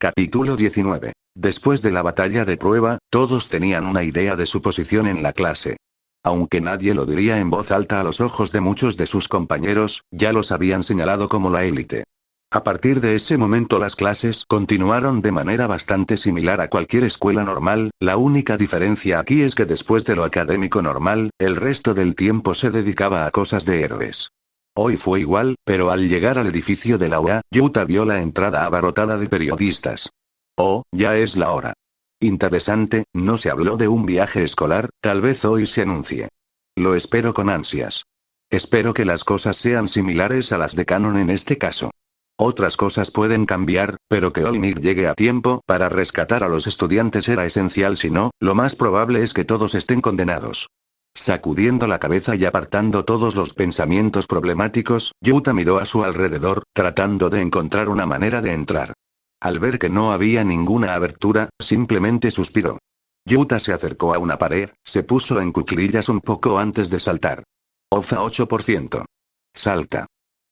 Capítulo 19. Después de la batalla de prueba, todos tenían una idea de su posición en la clase. Aunque nadie lo diría en voz alta a los ojos de muchos de sus compañeros, ya los habían señalado como la élite. A partir de ese momento las clases continuaron de manera bastante similar a cualquier escuela normal, la única diferencia aquí es que después de lo académico normal, el resto del tiempo se dedicaba a cosas de héroes. Hoy fue igual, pero al llegar al edificio de la UA, Yuta vio la entrada abarrotada de periodistas. Oh, ya es la hora. Interesante, no se habló de un viaje escolar, tal vez hoy se anuncie. Lo espero con ansias. Espero que las cosas sean similares a las de Canon en este caso. Otras cosas pueden cambiar, pero que All Might llegue a tiempo para rescatar a los estudiantes era esencial, si no, lo más probable es que todos estén condenados. Sacudiendo la cabeza y apartando todos los pensamientos problemáticos, Yuta miró a su alrededor, tratando de encontrar una manera de entrar. Al ver que no había ninguna abertura, simplemente suspiró. Yuta se acercó a una pared, se puso en cuclillas un poco antes de saltar. OFA 8%. Salta.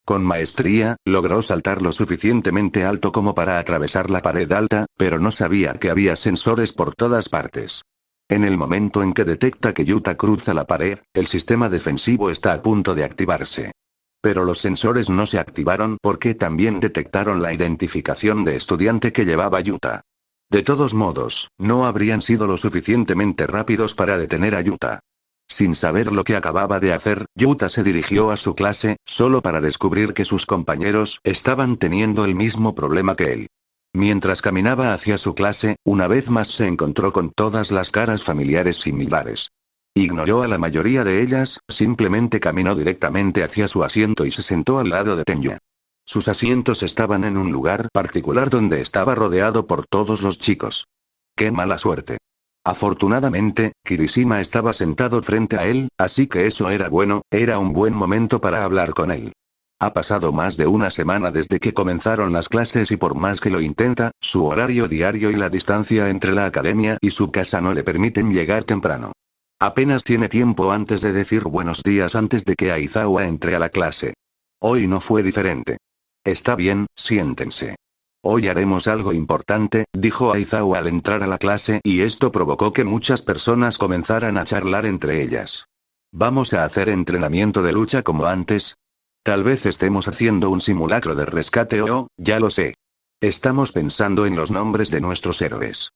Con maestría, logró saltar lo suficientemente alto como para atravesar la pared alta, pero no sabía que había sensores por todas partes. En el momento en que detecta que Yuta cruza la pared, el sistema defensivo está a punto de activarse. Pero los sensores no se activaron porque también detectaron la identificación de estudiante que llevaba Yuta. De todos modos, no habrían sido lo suficientemente rápidos para detener a Yuta. Sin saber lo que acababa de hacer, Yuta se dirigió a su clase, solo para descubrir que sus compañeros estaban teniendo el mismo problema que él. Mientras caminaba hacia su clase, una vez más se encontró con todas las caras familiares similares. Ignoró a la mayoría de ellas, simplemente caminó directamente hacia su asiento y se sentó al lado de Tenya. Sus asientos estaban en un lugar particular donde estaba rodeado por todos los chicos. ¡Qué mala suerte! Afortunadamente, Kirishima estaba sentado frente a él, así que eso era bueno, era un buen momento para hablar con él. Ha pasado más de una semana desde que comenzaron las clases y por más que lo intenta, su horario diario y la distancia entre la academia y su casa no le permiten llegar temprano. Apenas tiene tiempo antes de decir buenos días antes de que Aizawa entre a la clase. Hoy no fue diferente. Está bien, siéntense. Hoy haremos algo importante, dijo Aizawa al entrar a la clase y esto provocó que muchas personas comenzaran a charlar entre ellas. ¿Vamos a hacer entrenamiento de lucha como antes? Tal vez estemos haciendo un simulacro de rescate o, ya lo sé. Estamos pensando en los nombres de nuestros héroes.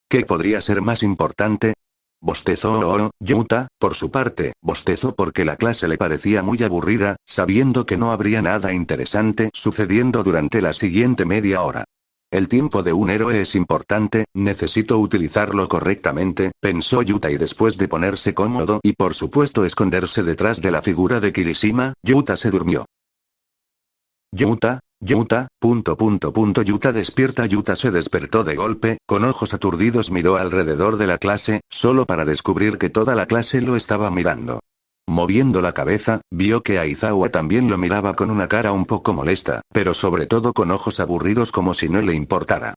¿Qué podría ser más importante? Bostezó Yuta, por su parte, bostezó porque la clase le parecía muy aburrida, sabiendo que no habría nada interesante sucediendo durante la siguiente media hora. El tiempo de un héroe es importante, necesito utilizarlo correctamente, pensó Yuta y después de ponerse cómodo y por supuesto esconderse detrás de la figura de Kirishima, Yuta se durmió. Yuta, Yuta despierta. Yuta se despertó de golpe, con ojos aturdidos miró alrededor de la clase, solo para descubrir que toda la clase lo estaba mirando. Moviendo la cabeza, vio que Aizawa también lo miraba con una cara un poco molesta, pero sobre todo con ojos aburridos como si no le importara.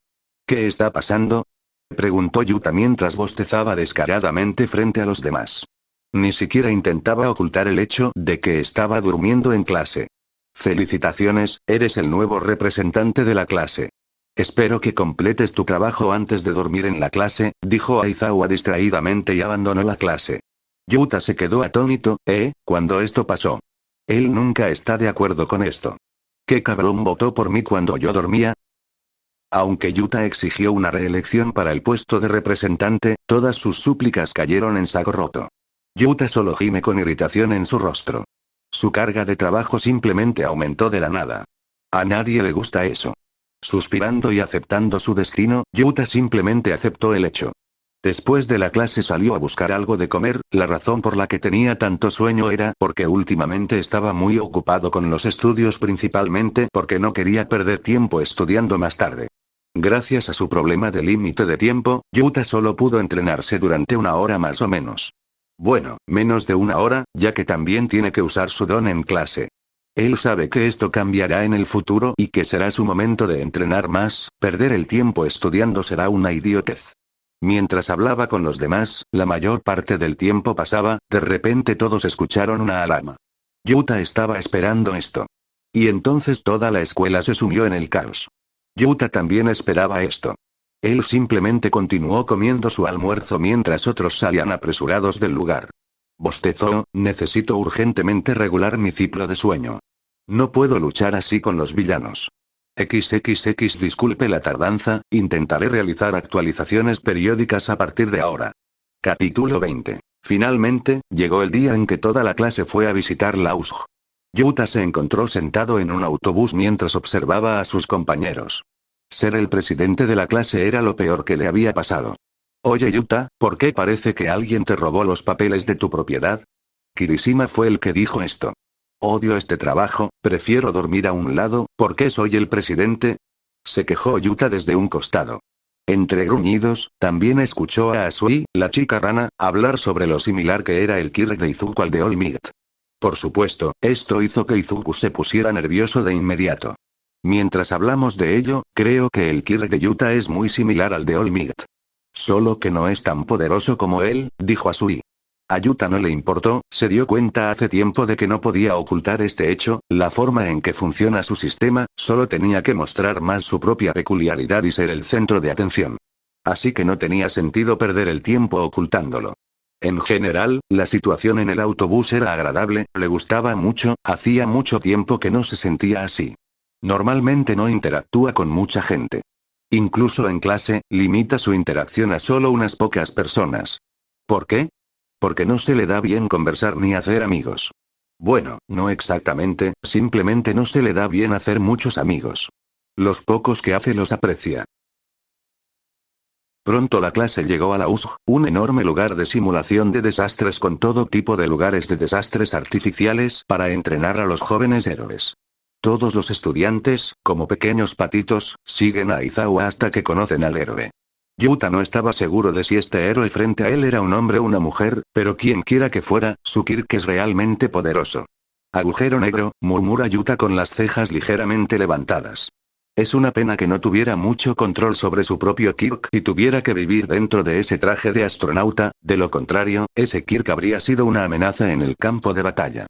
¿Qué está pasando? Preguntó Yuta mientras bostezaba descaradamente frente a los demás. Ni siquiera intentaba ocultar el hecho de que estaba durmiendo en clase. Felicitaciones, eres el nuevo representante de la clase. Espero que completes tu trabajo antes de dormir en la clase, dijo Aizawa distraídamente y abandonó la clase. Yuta se quedó atónito, cuando esto pasó. Él nunca está de acuerdo con esto. ¿Qué cabrón votó por mí cuando yo dormía? Aunque Yuta exigió una reelección para el puesto de representante, todas sus súplicas cayeron en saco roto. Yuta solo gime con irritación en su rostro. Su carga de trabajo simplemente aumentó de la nada. A nadie le gusta eso. Suspirando y aceptando su destino, Yuta simplemente aceptó el hecho. Después de la clase salió a buscar algo de comer, la razón por la que tenía tanto sueño era porque últimamente estaba muy ocupado con los estudios, principalmente porque no quería perder tiempo estudiando más tarde. Gracias a su problema de límite de tiempo, Yuta solo pudo entrenarse durante una hora más o menos. Bueno, menos de una hora, ya que también tiene que usar su don en clase. Él sabe que esto cambiará en el futuro y que será su momento de entrenar más, perder el tiempo estudiando será una idiotez. Mientras hablaba con los demás, la mayor parte del tiempo pasaba, de repente todos escucharon una alarma. Yuta estaba esperando esto. Y entonces toda la escuela se sumió en el caos. Yuta también esperaba esto. Él simplemente continuó comiendo su almuerzo mientras otros salían apresurados del lugar. Bostezó, necesito urgentemente regular mi ciclo de sueño. No puedo luchar así con los villanos. XXX disculpe la tardanza, intentaré realizar actualizaciones periódicas a partir de ahora. Capítulo 20. Finalmente, llegó el día en que toda la clase fue a visitar la USG. Yuta se encontró sentado en un autobús mientras observaba a sus compañeros. Ser el presidente de la clase era lo peor que le había pasado. Oye Yuta, ¿por qué parece que alguien te robó los papeles de tu propiedad? Kirishima fue el que dijo esto. Odio este trabajo, prefiero dormir a un lado, ¿por qué soy el presidente? Se quejó Yuta desde un costado. Entre gruñidos, también escuchó a Asui, la chica rana, hablar sobre lo similar que era el Kirk de Izuku al de All Might. Por supuesto, esto hizo que Izuku se pusiera nervioso de inmediato. Mientras hablamos de ello, creo que el Kirk de Yuta es muy similar al de All Might. Solo que no es tan poderoso como él, dijo Asui. A Yuta no le importó, se dio cuenta hace tiempo de que no podía ocultar este hecho, la forma en que funciona su sistema, solo tenía que mostrar más su propia peculiaridad y ser el centro de atención. Así que no tenía sentido perder el tiempo ocultándolo. En general, la situación en el autobús era agradable, le gustaba mucho, hacía mucho tiempo que no se sentía así. Normalmente no interactúa con mucha gente. Incluso en clase, limita su interacción a solo unas pocas personas. ¿Por qué? Porque no se le da bien conversar ni hacer amigos. Bueno, no exactamente, simplemente no se le da bien hacer muchos amigos. Los pocos que hace los aprecia. Pronto la clase llegó a la USG, un enorme lugar de simulación de desastres con todo tipo de lugares de desastres artificiales para entrenar a los jóvenes héroes. Todos los estudiantes, como pequeños patitos, siguen a Aizawa hasta que conocen al héroe. Yuta no estaba seguro de si este héroe frente a él era un hombre o una mujer, pero quien quiera que fuera, su Kirk es realmente poderoso. Agujero negro, murmura Yuta con las cejas ligeramente levantadas. Es una pena que no tuviera mucho control sobre su propio Kirk y tuviera que vivir dentro de ese traje de astronauta, de lo contrario, ese Kirk habría sido una amenaza en el campo de batalla.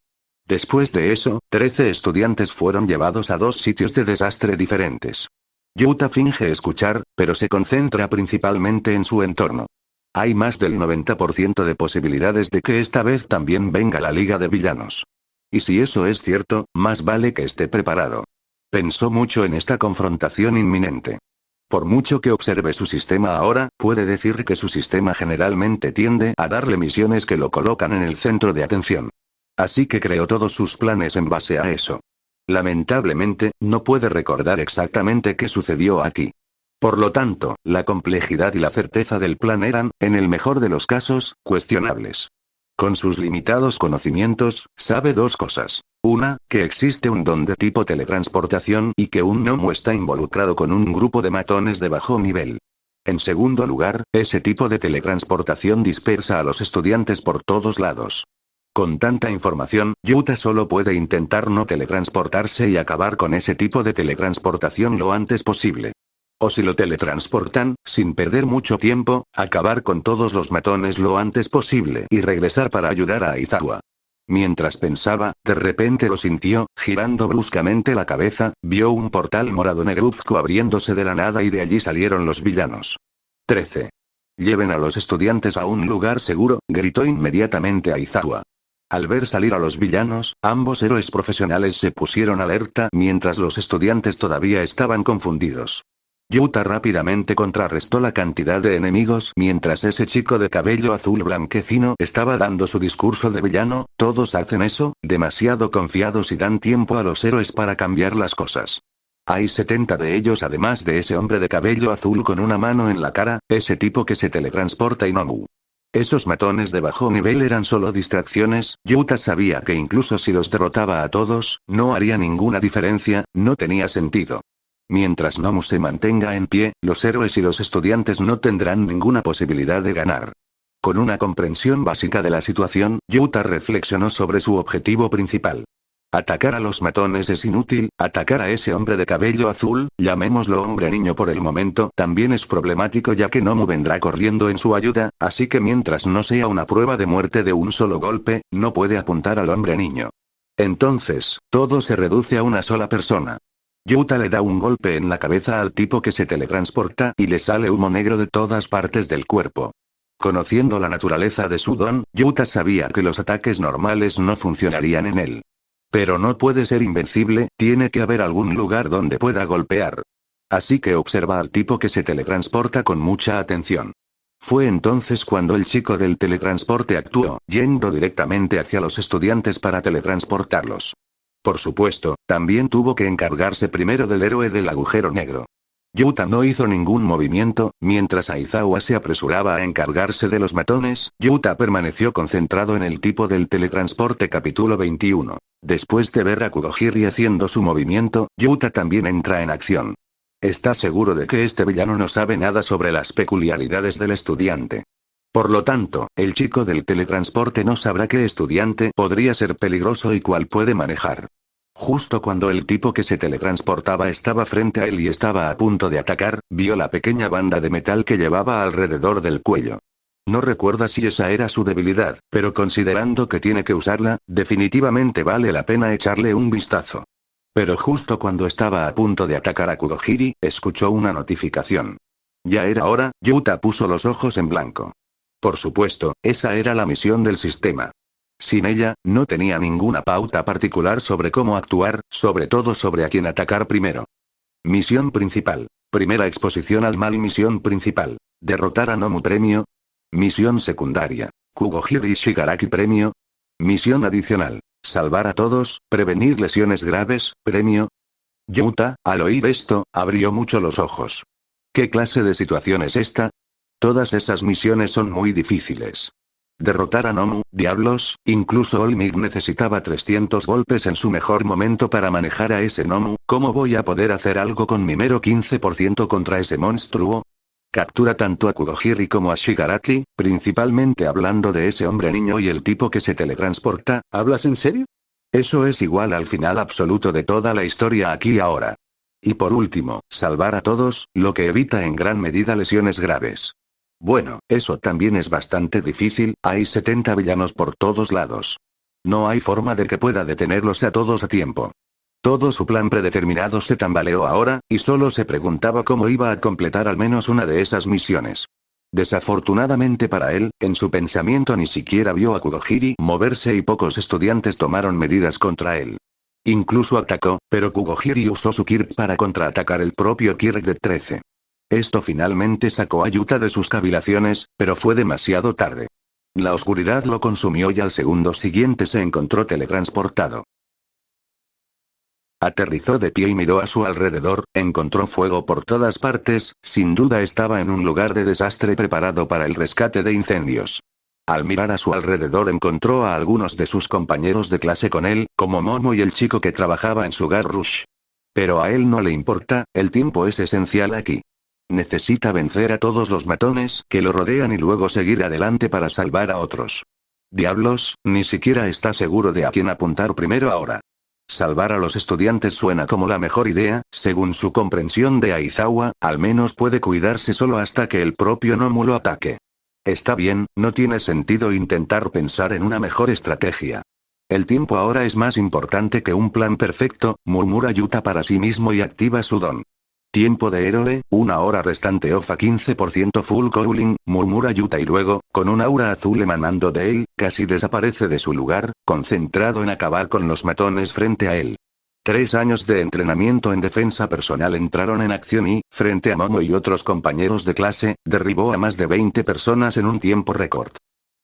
Después de eso, 13 estudiantes fueron llevados a 2 sitios de desastre diferentes. Yuta finge escuchar, pero se concentra principalmente en su entorno. Hay más del 90% de posibilidades de que esta vez también venga la Liga de Villanos. Y si eso es cierto, más vale que esté preparado. Pensó mucho en esta confrontación inminente. Por mucho que observe su sistema ahora, puede decir que su sistema generalmente tiende a darle misiones que lo colocan en el centro de atención. Así que creó todos sus planes en base a eso. Lamentablemente, no puede recordar exactamente qué sucedió aquí. Por lo tanto, la complejidad y la certeza del plan eran, en el mejor de los casos, cuestionables. Con sus limitados conocimientos, sabe 2 cosas. Una, que existe un don de tipo teletransportación y que un gnomo está involucrado con un grupo de matones de bajo nivel. En segundo lugar, ese tipo de teletransportación dispersa a los estudiantes por todos lados. Con tanta información, Yuta solo puede intentar no teletransportarse y acabar con ese tipo de teletransportación lo antes posible. O si lo teletransportan, sin perder mucho tiempo, acabar con todos los matones lo antes posible y regresar para ayudar a Aizawa. Mientras pensaba, de repente lo sintió, girando bruscamente la cabeza, vio un portal morado negruzco abriéndose de la nada y de allí salieron los villanos. 13. Lleven a los estudiantes a un lugar seguro, gritó inmediatamente Aizawa. Al ver salir a los villanos, ambos héroes profesionales se pusieron alerta mientras los estudiantes todavía estaban confundidos. Yuta rápidamente contrarrestó la cantidad de enemigos mientras ese chico de cabello azul blanquecino estaba dando su discurso de villano. Todos hacen eso, demasiado confiados y dan tiempo a los héroes para cambiar las cosas. Hay 70 de ellos además de ese hombre de cabello azul con una mano en la cara, ese tipo que se teletransporta y no. Esos matones de bajo nivel eran solo distracciones. Yuta sabía que incluso si los derrotaba a todos, no haría ninguna diferencia, no tenía sentido. Mientras Nomu se mantenga en pie, los héroes y los estudiantes no tendrán ninguna posibilidad de ganar. Con una comprensión básica de la situación, Yuta reflexionó sobre su objetivo principal. Atacar a los matones es inútil, atacar a ese hombre de cabello azul, llamémoslo hombre niño por el momento, también es problemático ya que Nomu vendrá corriendo en su ayuda, así que mientras no sea una prueba de muerte de un solo golpe, no puede apuntar al hombre niño. Entonces, todo se reduce a una sola persona. Yuta le da un golpe en la cabeza al tipo que se teletransporta y le sale humo negro de todas partes del cuerpo. Conociendo la naturaleza de su don, Yuta sabía que los ataques normales no funcionarían en él. Pero no puede ser invencible, tiene que haber algún lugar donde pueda golpear. Así que observa al tipo que se teletransporta con mucha atención. Fue entonces cuando el chico del teletransporte actuó, yendo directamente hacia los estudiantes para teletransportarlos. Por supuesto, también tuvo que encargarse primero del héroe del agujero negro. Yuta no hizo ningún movimiento, mientras Aizawa se apresuraba a encargarse de los matones, Yuta permaneció concentrado en el tipo del teletransporte capítulo 21. Después de ver a Kurohiri haciendo su movimiento, Yuta también entra en acción. Está seguro de que este villano no sabe nada sobre las peculiaridades del estudiante. Por lo tanto, el chico del teletransporte no sabrá qué estudiante podría ser peligroso y cuál puede manejar. Justo cuando el tipo que se teletransportaba estaba frente a él y estaba a punto de atacar, vio la pequeña banda de metal que llevaba alrededor del cuello. No recuerda si esa era su debilidad, pero considerando que tiene que usarla, definitivamente vale la pena echarle un vistazo. Pero justo cuando estaba a punto de atacar a Kurohiri, escuchó una notificación. Ya era hora, Yuta puso los ojos en blanco. Por supuesto, esa era la misión del sistema. Sin ella, no tenía ninguna pauta particular sobre cómo actuar, sobre todo sobre a quién atacar primero. Misión principal. Primera exposición al mal. Misión principal. Derrotar a Nomu. Premio. Misión secundaria. Kurohiri Shigaraki. Premio. Misión adicional. Salvar a todos, prevenir lesiones graves. Premio. Yuta, al oír esto, abrió mucho los ojos. ¿Qué clase de situación es esta? Todas esas misiones son muy difíciles. Derrotar a Nomu, diablos, incluso Olmig necesitaba 300 golpes en su mejor momento para manejar a ese Nomu, ¿cómo voy a poder hacer algo con mi mero 15% contra ese monstruo? Captura tanto a Kurohiri como a Shigaraki, principalmente hablando de ese hombre niño y el tipo que se teletransporta, ¿hablas en serio? Eso es igual al final absoluto de toda la historia aquí y ahora. Y por último, salvar a todos, lo que evita en gran medida lesiones graves. Bueno, eso también es bastante difícil, hay 70 villanos por todos lados. No hay forma de que pueda detenerlos a todos a tiempo. Todo su plan predeterminado se tambaleó ahora, y solo se preguntaba cómo iba a completar al menos una de esas misiones. Desafortunadamente para él, en su pensamiento ni siquiera vio a Kurohiri moverse y pocos estudiantes tomaron medidas contra él. Incluso atacó, pero Kurohiri usó su Kirk para contraatacar el propio Kirk de 13. Esto finalmente sacó a Yuta de sus cavilaciones, pero fue demasiado tarde. La oscuridad lo consumió y al segundo siguiente se encontró teletransportado. Aterrizó de pie y miró a su alrededor, encontró fuego por todas partes, sin duda estaba en un lugar de desastre preparado para el rescate de incendios. Al mirar a su alrededor encontró a algunos de sus compañeros de clase con él, como Momo y el chico que trabajaba en Sugar Rush. Pero a él no le importa, el tiempo es esencial aquí. Necesita vencer a todos los matones que lo rodean y luego seguir adelante para salvar a otros. Diablos, ni siquiera está seguro de a quién apuntar primero ahora. Salvar a los estudiantes suena como la mejor idea, según su comprensión de Aizawa, al menos puede cuidarse solo hasta que el propio Nomu lo ataque. Está bien, no tiene sentido intentar pensar en una mejor estrategia. El tiempo ahora es más importante que un plan perfecto, murmura Yuta para sí mismo y activa su don. Tiempo de héroe, 1 hora restante off a 15% full cooling, murmura Yuta y luego, con un aura azul emanando de él, casi desaparece de su lugar, concentrado en acabar con los matones frente a él. 3 años de entrenamiento en defensa personal entraron en acción y, frente a Momo y otros compañeros de clase, derribó a más de 20 personas en un tiempo récord.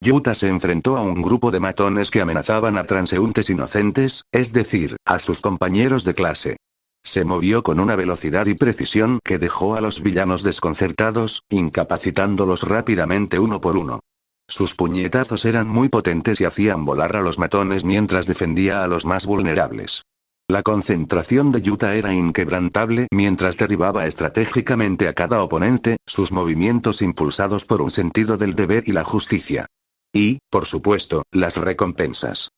Yuta se enfrentó a un grupo de matones que amenazaban a transeúntes inocentes, es decir, a sus compañeros de clase. Se movió con una velocidad y precisión que dejó a los villanos desconcertados, incapacitándolos rápidamente uno por uno. Sus puñetazos eran muy potentes y hacían volar a los matones mientras defendía a los más vulnerables. La concentración de Yuta era inquebrantable mientras derribaba estratégicamente a cada oponente, sus movimientos impulsados por un sentido del deber y la justicia. Y, por supuesto, las recompensas.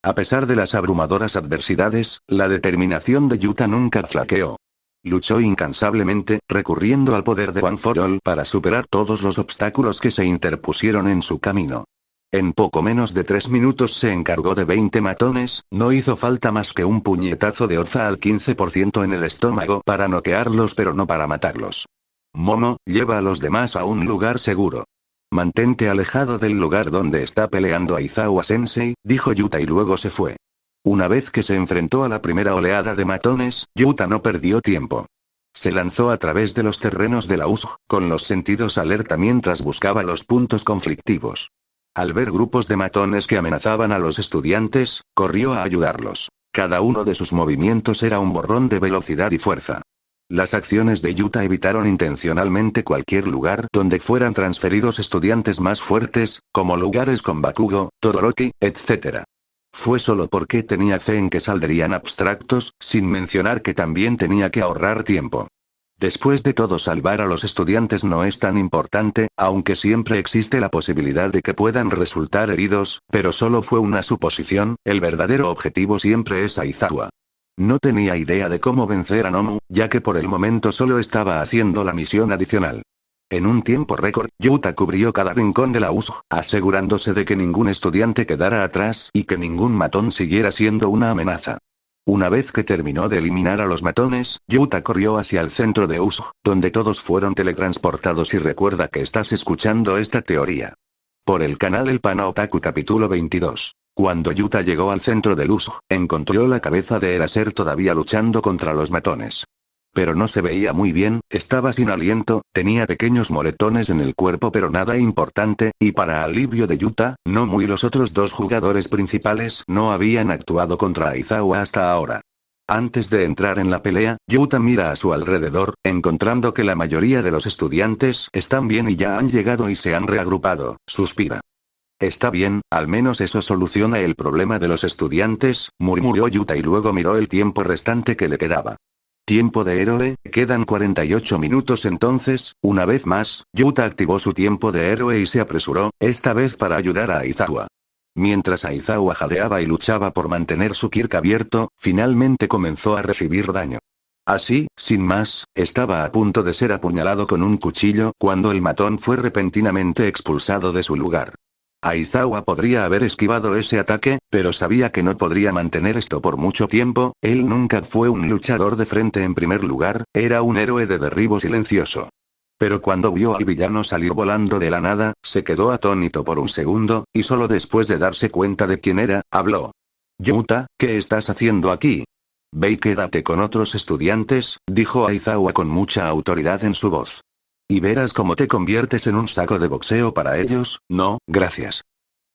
A pesar de las abrumadoras adversidades, la determinación de Yuta nunca flaqueó. Luchó incansablemente, recurriendo al poder de One for All para superar todos los obstáculos que se interpusieron en su camino. En poco menos de 3 minutos se encargó de 20 matones, no hizo falta más que un puñetazo de orza al 15% en el estómago para noquearlos pero no para matarlos. Momo, lleva a los demás a un lugar seguro. Mantente alejado del lugar donde está peleando Aizawa-sensei, dijo Yuta y luego se fue. Una vez que se enfrentó a la primera oleada de matones, Yuta no perdió tiempo. Se lanzó a través de los terrenos de la USG, con los sentidos alerta mientras buscaba los puntos conflictivos. Al ver grupos de matones que amenazaban a los estudiantes, corrió a ayudarlos. Cada uno de sus movimientos era un borrón de velocidad y fuerza. Las acciones de Yuta evitaron intencionalmente cualquier lugar donde fueran transferidos estudiantes más fuertes, como lugares con Bakugo, Todoroki, etc. Fue solo porque tenía fe en que saldrían abstractos, sin mencionar que también tenía que ahorrar tiempo. Después de todo, salvar a los estudiantes no es tan importante, aunque siempre existe la posibilidad de que puedan resultar heridos, pero solo fue una suposición, el verdadero objetivo siempre es Aizawa. No tenía idea de cómo vencer a Nomu, ya que por el momento solo estaba haciendo la misión adicional. En un tiempo récord, Yuta cubrió cada rincón de la USG, asegurándose de que ningún estudiante quedara atrás y que ningún matón siguiera siendo una amenaza. Una vez que terminó de eliminar a los matones, Yuta corrió hacia el centro de USG, donde todos fueron teletransportados y recuerda que estás escuchando esta teoría. Por el canal El Pana Otaku capítulo 22. Cuando Yuta llegó al centro del USG, encontró la cabeza de Eraser todavía luchando contra los matones. Pero no se veía muy bien, estaba sin aliento, tenía pequeños moretones en el cuerpo pero nada importante, y para alivio de Yuta, Nomu y los otros dos jugadores principales no habían actuado contra Aizawa hasta ahora. Antes de entrar en la pelea, Yuta mira a su alrededor, encontrando que la mayoría de los estudiantes están bien y ya han llegado y se han reagrupado, suspira. Está bien, al menos eso soluciona el problema de los estudiantes, murmuró Yuta y luego miró el tiempo restante que le quedaba. Tiempo de héroe, quedan 48 minutos entonces, una vez más, Yuta activó su tiempo de héroe y se apresuró, esta vez para ayudar a Aizawa. Mientras Aizawa jadeaba y luchaba por mantener su kirk abierto, finalmente comenzó a recibir daño. Así, sin más, estaba a punto de ser apuñalado con un cuchillo cuando el matón fue repentinamente expulsado de su lugar. Aizawa podría haber esquivado ese ataque, pero sabía que no podría mantener esto por mucho tiempo, él nunca fue un luchador de frente en primer lugar, era un héroe de derribo silencioso. Pero cuando vio al villano salir volando de la nada, se quedó atónito por un segundo, y solo después de darse cuenta de quién era, habló. Yuta, ¿qué estás haciendo aquí? Ve y quédate con otros estudiantes, dijo Aizawa con mucha autoridad en su voz. Y verás cómo te conviertes en un saco de boxeo para ellos, no, gracias.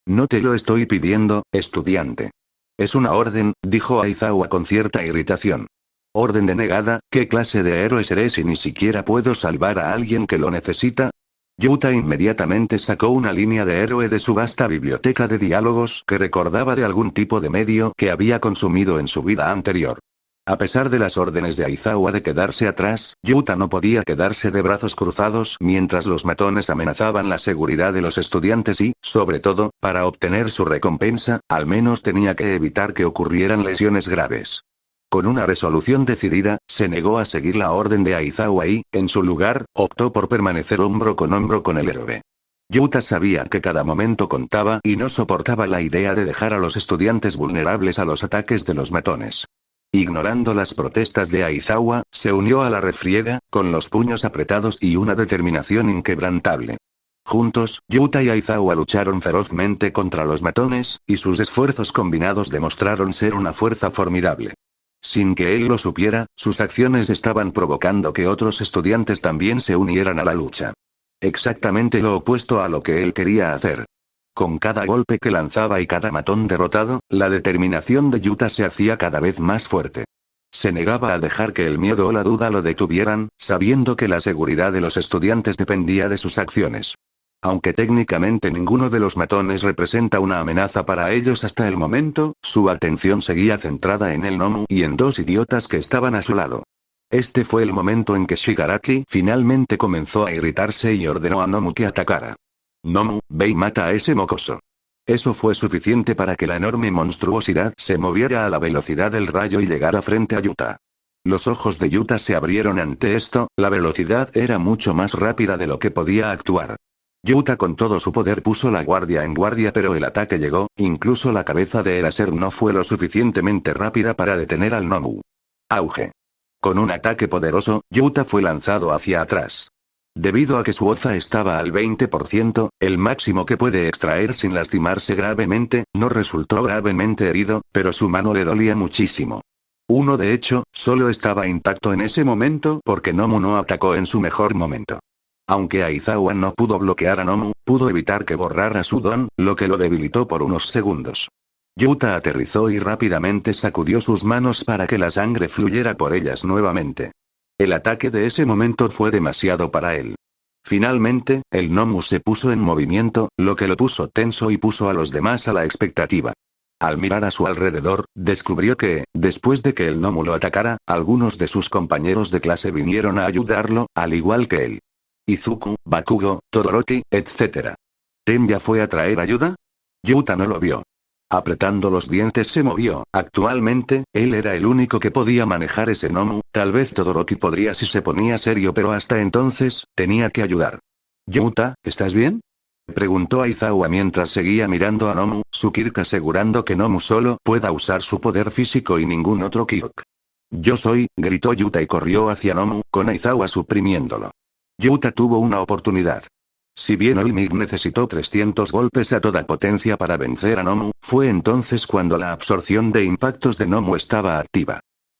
No te lo estoy pidiendo, estudiante. Es una orden, dijo Aizawa con cierta irritación. Orden denegada, ¿qué clase de héroe seré si ni siquiera puedo salvar a alguien que lo necesita? Yuta inmediatamente sacó una línea de héroe de su vasta biblioteca de diálogos que recordaba de algún tipo de medio que había consumido en su vida anterior. A pesar de las órdenes de Aizawa de quedarse atrás, Yuta no podía quedarse de brazos cruzados mientras los matones amenazaban la seguridad de los estudiantes y, sobre todo, para obtener su recompensa, al menos tenía que evitar que ocurrieran lesiones graves. Con una resolución decidida, se negó a seguir la orden de Aizawa y, en su lugar, optó por permanecer hombro con el héroe. Yuta sabía que cada momento contaba y no soportaba la idea de dejar a los estudiantes vulnerables a los ataques de los matones. Ignorando las protestas de Aizawa, se unió a la refriega, con los puños apretados y una determinación inquebrantable. Juntos, Yuta y Aizawa lucharon ferozmente contra los matones, y sus esfuerzos combinados demostraron ser una fuerza formidable. Sin que él lo supiera, sus acciones estaban provocando que otros estudiantes también se unieran a la lucha. Exactamente lo opuesto a lo que él quería hacer. Con cada golpe que lanzaba y cada matón derrotado, la determinación de Yuta se hacía cada vez más fuerte. Se negaba a dejar que el miedo o la duda lo detuvieran, sabiendo que la seguridad de los estudiantes dependía de sus acciones. Aunque técnicamente ninguno de los matones representa una amenaza para ellos hasta el momento, su atención seguía centrada en el Nomu y en dos idiotas que estaban a su lado. Este fue el momento en que Shigaraki finalmente comenzó a irritarse y ordenó a Nomu que atacara. Nomu, ve y mata a ese mocoso. Eso fue suficiente para que la enorme monstruosidad se moviera a la velocidad del rayo y llegara frente a Yuta. Los ojos de Yuta se abrieron ante esto, la velocidad era mucho más rápida de lo que podía actuar. Yuta con todo su poder puso la guardia en guardia, pero el ataque llegó, incluso la cabeza de Eraser no fue lo suficientemente rápida para detener al Nomu. Auge. Con un ataque poderoso, Yuta fue lanzado hacia atrás. Debido a que su Oza estaba al 20%, el máximo que puede extraer sin lastimarse gravemente, no resultó gravemente herido, pero su mano le dolía muchísimo. Uno de hecho, solo estaba intacto en ese momento porque Nomu no atacó en su mejor momento. Aunque Aizawa no pudo bloquear a Nomu, pudo evitar que borrara su don, lo que lo debilitó por unos segundos. Yuta aterrizó y rápidamente sacudió sus manos para que la sangre fluyera por ellas nuevamente. El ataque de ese momento fue demasiado para él. Finalmente, el Nomu se puso en movimiento, lo que lo puso tenso y puso a los demás a la expectativa. Al mirar a su alrededor, descubrió que, después de que el Nomu lo atacara, algunos de sus compañeros de clase vinieron a ayudarlo, al igual que él. Izuku, Bakugo, Todoroki, etc. ¿Tenbya fue a traer ayuda? Yuta no lo vio. Apretando los dientes se movió. Actualmente, él era el único que podía manejar ese Nomu, tal vez Todoroki podría si se ponía serio, pero hasta entonces, tenía que ayudar. Yuta, ¿estás bien? Preguntó Aizawa mientras seguía mirando a Nomu, su Kirk asegurando que Nomu solo pueda usar su poder físico y ningún otro Kirk. Yo soy, gritó Yuta y corrió hacia Nomu, con Aizawa suprimiéndolo. Yuta tuvo una oportunidad. Si bien All Might necesitó 300 golpes a toda potencia para vencer a Nomu, fue entonces cuando la absorción de impactos de Nomu estaba activa.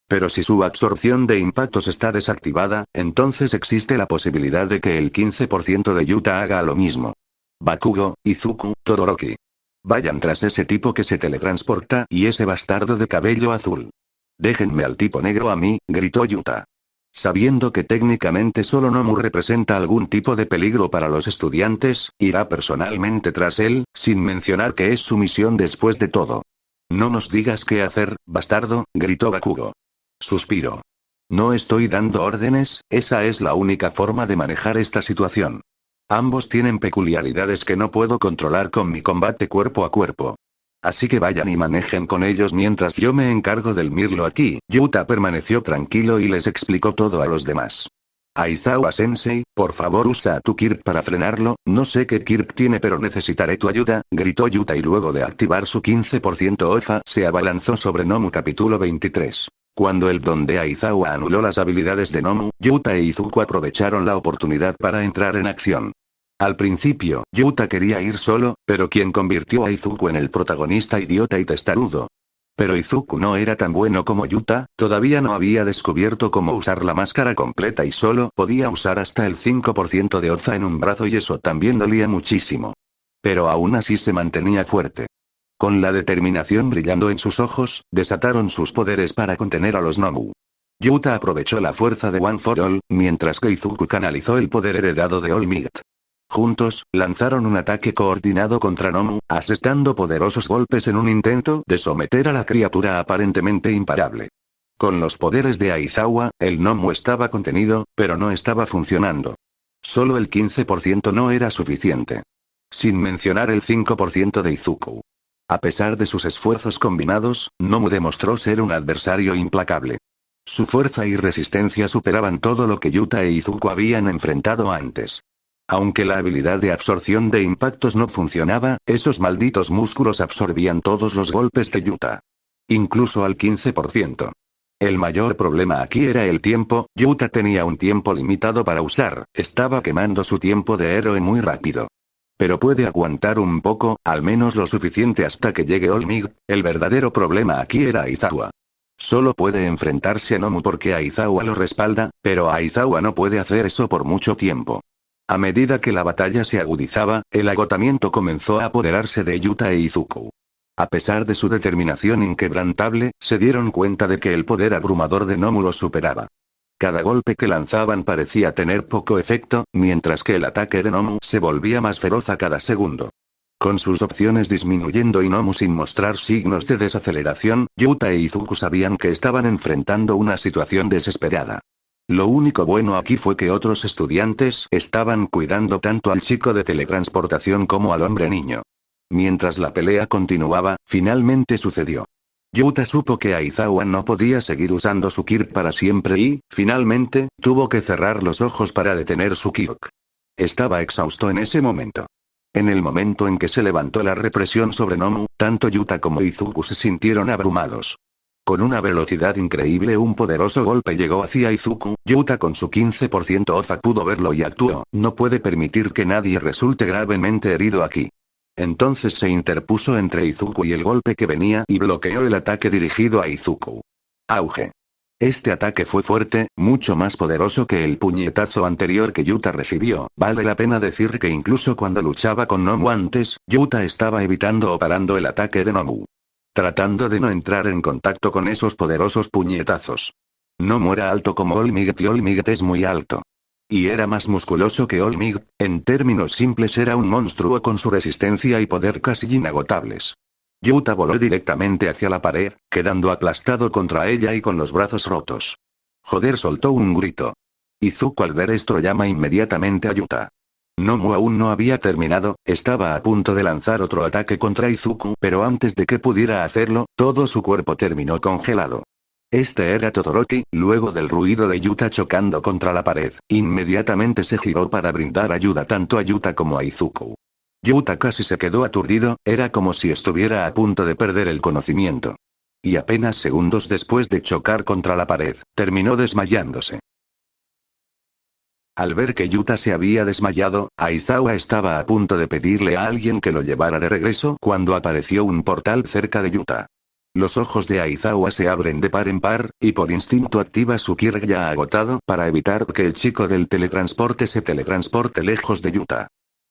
Pero si su absorción de impactos está desactivada, entonces existe la posibilidad de que el 15% de Yuta haga lo mismo. Bakugo, Izuku, Todoroki. Vayan tras ese tipo que se teletransporta y ese bastardo de cabello azul. Déjenme al tipo negro a mí, gritó Yuta. Sabiendo que técnicamente solo Nomu representa algún tipo de peligro para los estudiantes, irá personalmente tras él, sin mencionar que es su misión después de todo. No nos digas qué hacer, bastardo, gritó Bakugo. Suspiró. No estoy dando órdenes, esa es la única forma de manejar esta situación. Ambos tienen peculiaridades que no puedo controlar con mi combate cuerpo a cuerpo. Así que vayan y manejen con ellos mientras yo me encargo del mirlo aquí. Yuta permaneció tranquilo y les explicó todo a los demás. Aizawa-sensei, por favor usa tu Kirk para frenarlo, no sé qué Kirk tiene pero necesitaré tu ayuda, gritó Yuta y luego de activar su 15% Oza se abalanzó sobre Nomu. Capítulo 23. Cuando el don de Aizawa anuló las habilidades de Nomu, Yuta e Izuku aprovecharon la oportunidad para entrar en acción. Al principio, Yuta quería ir solo, pero quien convirtió a Izuku en el protagonista idiota y testarudo. Pero Izuku no era tan bueno como Yuta, todavía no había descubierto cómo usar la máscara completa y solo podía usar hasta el 5% de Oza en un brazo y eso también dolía muchísimo. Pero aún así se mantenía fuerte. Con la determinación brillando en sus ojos, desataron sus poderes para contener a los Nomu. Yuta aprovechó la fuerza de One for All, mientras que Izuku canalizó el poder heredado de All Might. Juntos, lanzaron un ataque coordinado contra Nomu, asestando poderosos golpes en un intento de someter a la criatura aparentemente imparable. Con los poderes de Aizawa, el Nomu estaba contenido, pero no estaba funcionando. Solo el 15% no era suficiente. Sin mencionar el 5% de Izuku. A pesar de sus esfuerzos combinados, Nomu demostró ser un adversario implacable. Su fuerza y resistencia superaban todo lo que Yuta e Izuku habían enfrentado antes. Aunque la habilidad de absorción de impactos no funcionaba, esos malditos músculos absorbían todos los golpes de Yuta. Incluso al 15%. El mayor problema aquí era el tiempo, Yuta tenía un tiempo limitado para usar, estaba quemando su tiempo de héroe muy rápido. Pero puede aguantar un poco, al menos lo suficiente hasta que llegue All Might. El verdadero problema aquí era Aizawa. Solo puede enfrentarse a Nomu porque Aizawa lo respalda, pero Aizawa no puede hacer eso por mucho tiempo. A medida que la batalla se agudizaba, el agotamiento comenzó a apoderarse de Yuta e Izuku. A pesar de su determinación inquebrantable, se dieron cuenta de que el poder abrumador de Nomu los superaba. Cada golpe que lanzaban parecía tener poco efecto, mientras que el ataque de Nomu se volvía más feroz a cada segundo. Con sus opciones disminuyendo y Nomu sin mostrar signos de desaceleración, Yuta e Izuku sabían que estaban enfrentando una situación desesperada. Lo único bueno aquí fue que otros estudiantes estaban cuidando tanto al chico de teletransportación como al hombre niño. Mientras la pelea continuaba, finalmente sucedió. Yuta supo que Aizawa no podía seguir usando su Kirk para siempre y, finalmente, tuvo que cerrar los ojos para detener su Kirk. estaba exhausto en ese momento. En el momento en que se levantó la represión sobre Nomu, tanto Yuta como Izuku se sintieron abrumados. Con una velocidad increíble un poderoso golpe llegó hacia Izuku. Yuta con su 15% OFA pudo verlo y actuó. No puede permitir que nadie resulte gravemente herido aquí. Entonces se interpuso entre Izuku y el golpe que venía y bloqueó el ataque dirigido a Izuku. Auge. Este ataque fue fuerte, mucho más poderoso que el puñetazo anterior que Yuta recibió. Vale la pena decir que incluso cuando luchaba con Nomu antes, Yuta estaba evitando o parando el ataque de Nomu, tratando de no entrar en contacto con esos poderosos puñetazos. Nomu era alto como All Might y All Might es muy alto. Y era más musculoso que All Might, en términos simples era un monstruo con su resistencia y poder casi inagotables. Yuta voló directamente hacia la pared, quedando aplastado contra ella y con los brazos rotos. Joder, soltó un grito. Izuku al ver esto llama inmediatamente a Yuta. Nomu aún no había terminado, estaba a punto de lanzar otro ataque contra Izuku, pero antes de que pudiera hacerlo, todo su cuerpo terminó congelado. Este era Todoroki, luego del ruido de Yuta chocando contra la pared, inmediatamente se giró para brindar ayuda tanto a Yuta como a Izuku. Yuta casi se quedó aturdido, era como si estuviera a punto de perder el conocimiento. Y apenas segundos después de chocar contra la pared, terminó desmayándose. Al ver que Yuta se había desmayado, Aizawa estaba a punto de pedirle a alguien que lo llevara de regreso cuando apareció un portal cerca de Yuta. Los ojos de Aizawa se abren de par en par, y por instinto activa su Kirk ya agotado para evitar que el chico del teletransporte se teletransporte lejos de Yuta.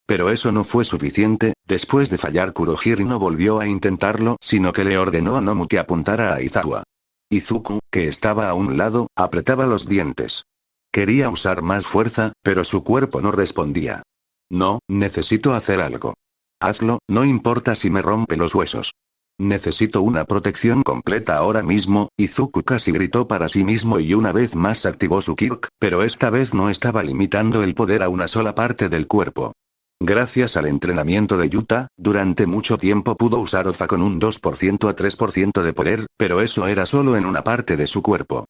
Pero eso no fue suficiente, después de fallar Kurohiri no volvió a intentarlo, sino que le ordenó a Nomu que apuntara a Aizawa. Izuku, que estaba a un lado, apretaba los dientes. Quería usar más fuerza, pero su cuerpo no respondía. No, necesito hacer algo. Hazlo, no importa si me rompe los huesos. Necesito una protección completa ahora mismo, Izuku casi gritó para sí mismo y una vez más activó su Kirk, pero esta vez no estaba limitando el poder a una sola parte del cuerpo. Gracias al entrenamiento de Yuta, durante mucho tiempo pudo usar OFA con un 2% a 3% de poder, pero eso era solo en una parte de su cuerpo.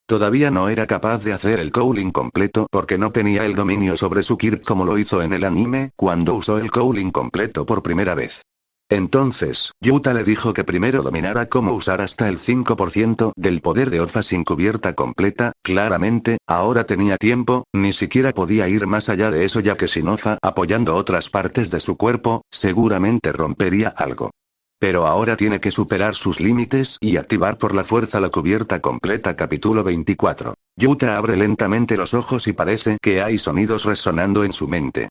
Todavía no era capaz de hacer el Cowling completo porque no tenía el dominio sobre su Kirk como lo hizo en el anime, cuando usó el Cowling completo por primera vez. Entonces, Yuta le dijo que primero dominara cómo usar hasta el 5% del poder de OFA sin cubierta completa. Claramente, ahora tenía tiempo, ni siquiera podía ir más allá de eso ya que sin OFA apoyando otras partes de su cuerpo, seguramente rompería algo. Pero ahora tiene que superar sus límites y activar por la fuerza la cubierta completa. Capítulo 24. Yuta abre lentamente los ojos y parece que hay sonidos resonando en su mente.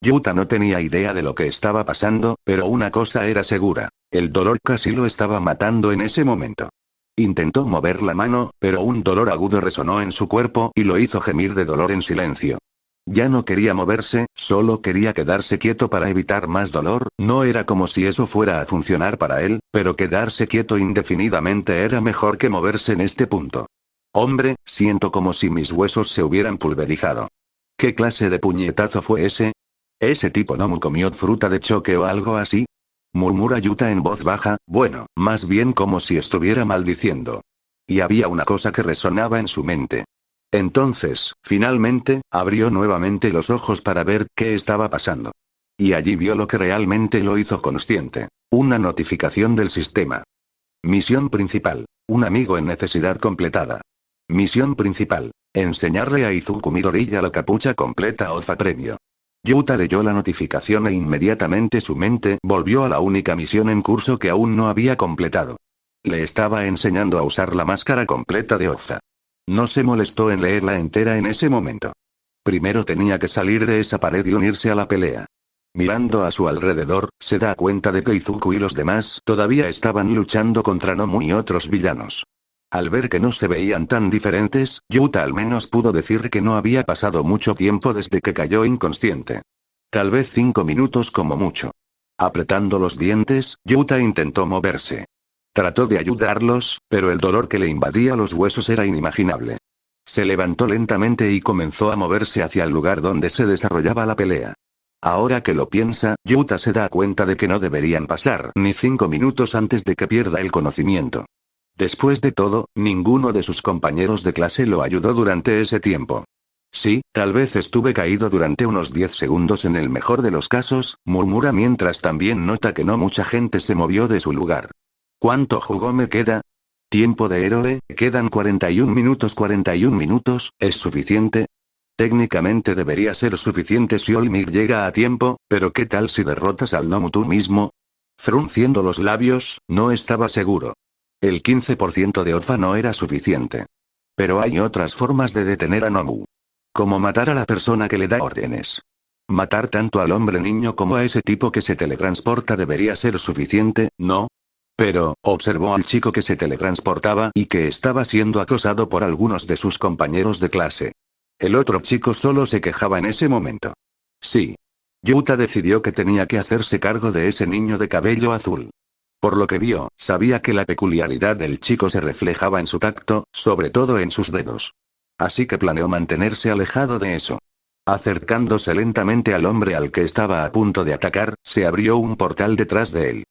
Yuta no tenía idea de lo que estaba pasando, pero una cosa era segura. El dolor casi lo estaba matando en ese momento. Intentó mover la mano, pero un dolor agudo resonó en su cuerpo y lo hizo gemir de dolor en silencio. Ya no quería moverse, solo quería quedarse quieto para evitar más dolor. No era como si eso fuera a funcionar para él, pero quedarse quieto indefinidamente era mejor que moverse en este punto. Hombre, siento como si mis huesos se hubieran pulverizado. ¿Qué clase de puñetazo fue ese? ¿Ese tipo no comió fruta de choque o algo así? Murmura Yuta en voz baja, bueno, más bien como si estuviera maldiciendo. Y había una cosa que resonaba en su mente. Entonces, finalmente, abrió nuevamente los ojos para ver qué estaba pasando. Y allí vio lo que realmente lo hizo consciente. Una notificación del sistema. Misión principal. Un amigo en necesidad completada. Misión principal. Enseñarle a Izuku Midoriya la capucha completa OFA premio. Yuta leyó la notificación e inmediatamente su mente volvió a la única misión en curso que aún no había completado. Le estaba enseñando a usar la máscara completa de OFA. No se molestó en leerla entera en ese momento. Primero tenía que salir de esa pared y unirse a la pelea. Mirando a su alrededor, se da cuenta de que Izuku y los demás todavía estaban luchando contra Nomu y otros villanos. Al ver que no se veían tan diferentes, Yuta al menos pudo decir que no había pasado mucho tiempo desde que cayó inconsciente. Tal vez 5 minutos como mucho. Apretando los dientes, Yuta intentó moverse. Trató de ayudarlos, pero el dolor que le invadía los huesos era inimaginable. Se levantó lentamente y comenzó a moverse hacia el lugar donde se desarrollaba la pelea. Ahora que lo piensa, Yuta se da cuenta de que no deberían pasar ni 5 minutos antes de que pierda el conocimiento. Después de todo, ninguno de sus compañeros de clase lo ayudó durante ese tiempo. Sí, tal vez estuve caído durante unos 10 segundos en el mejor de los casos, murmura mientras también nota que no mucha gente se movió de su lugar. ¿Cuánto jugo me queda? Tiempo de héroe, quedan 41 minutos. 41 minutos, ¿es suficiente? Técnicamente debería ser suficiente si Olmir llega a tiempo, pero ¿qué tal si derrotas al gnomo tú mismo? Frunciendo los labios, no estaba seguro. El 15% de Orfa no era suficiente. Pero hay otras formas de detener a Nomu. Como matar a la persona que le da órdenes. Matar tanto al hombre niño como a ese tipo que se teletransporta debería ser suficiente, ¿no? Pero, observó al chico que se teletransportaba y que estaba siendo acosado por algunos de sus compañeros de clase. El otro chico solo se quejaba en ese momento. Sí. Yuta decidió que tenía que hacerse cargo de ese niño de cabello azul. Por lo que vio, sabía que la peculiaridad del chico se reflejaba en su tacto, sobre todo en sus dedos. Así que planeó mantenerse alejado de eso. Acercándose lentamente al hombre al que estaba a punto de atacar, se abrió un portal detrás de él.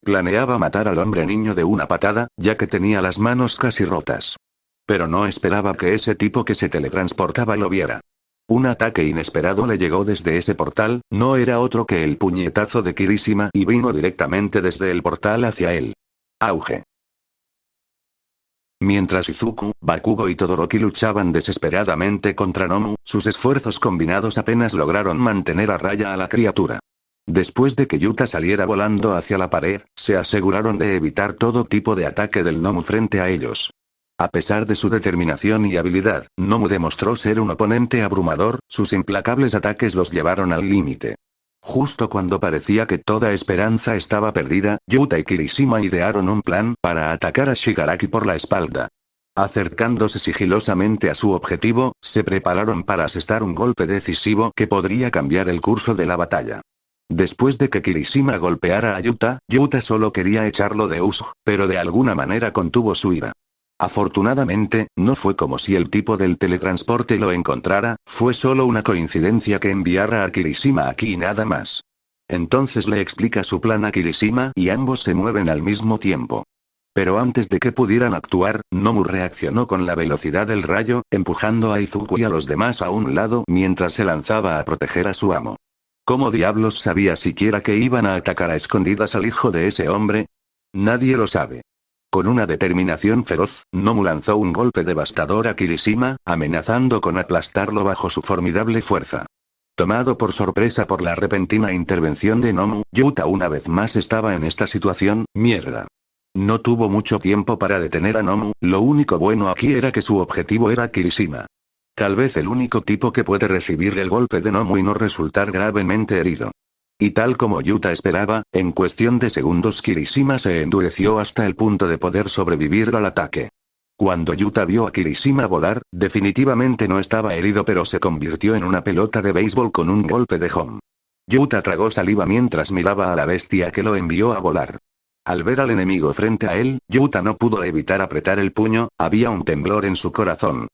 Planeaba matar al hombre niño de una patada, ya que tenía las manos casi rotas. Pero no esperaba que ese tipo que se teletransportaba lo viera. Un ataque inesperado le llegó desde ese portal, no era otro que el puñetazo de Kirishima y vino directamente desde el portal hacia él. Auge. Mientras Izuku, Bakugo y Todoroki luchaban desesperadamente contra Nomu, sus esfuerzos combinados apenas lograron mantener a raya a la criatura. Después de que Yuta saliera volando hacia la pared, se aseguraron de evitar todo tipo de ataque del Nomu frente a ellos. A pesar de su determinación y habilidad, Nomu demostró ser un oponente abrumador, sus implacables ataques los llevaron al límite. Justo cuando parecía que toda esperanza estaba perdida, Yuta y Kirishima idearon un plan para atacar a Shigaraki por la espalda. Acercándose sigilosamente a su objetivo, se prepararon para asestar un golpe decisivo que podría cambiar el curso de la batalla. Después de que Kirishima golpeara a Yuta, Yuta solo quería echarlo de uso, pero de alguna manera contuvo su ira. Afortunadamente, no fue como si el tipo del teletransporte lo encontrara, fue solo una coincidencia que enviara a Kirishima aquí y nada más. Entonces le explica su plan a Kirishima y ambos se mueven al mismo tiempo. Pero antes de que pudieran actuar, Nomu reaccionó con la velocidad del rayo, empujando a Izuku y a los demás a un lado mientras se lanzaba a proteger a su amo. ¿Cómo diablos sabía siquiera que iban a atacar a escondidas al hijo de ese hombre? Nadie lo sabe. Con una determinación feroz, Nomu lanzó un golpe devastador a Kirishima, amenazando con aplastarlo bajo su formidable fuerza. Tomado por sorpresa por la repentina intervención de Nomu, Yuta una vez más estaba en esta situación, mierda. No tuvo mucho tiempo para detener a Nomu, lo único bueno aquí era que su objetivo era Kirishima. Tal vez el único tipo que puede recibir el golpe de Nomu y no resultar gravemente herido. Y tal como Yuta esperaba, en cuestión de segundos Kirishima se endureció hasta el punto de poder sobrevivir al ataque. Cuando Yuta vio a Kirishima volar, definitivamente no estaba herido pero se convirtió en una pelota de béisbol con un golpe de home. Yuta tragó saliva mientras miraba a la bestia que lo envió a volar. Al ver al enemigo frente a él, Yuta no pudo evitar apretar el puño, había un temblor en su corazón.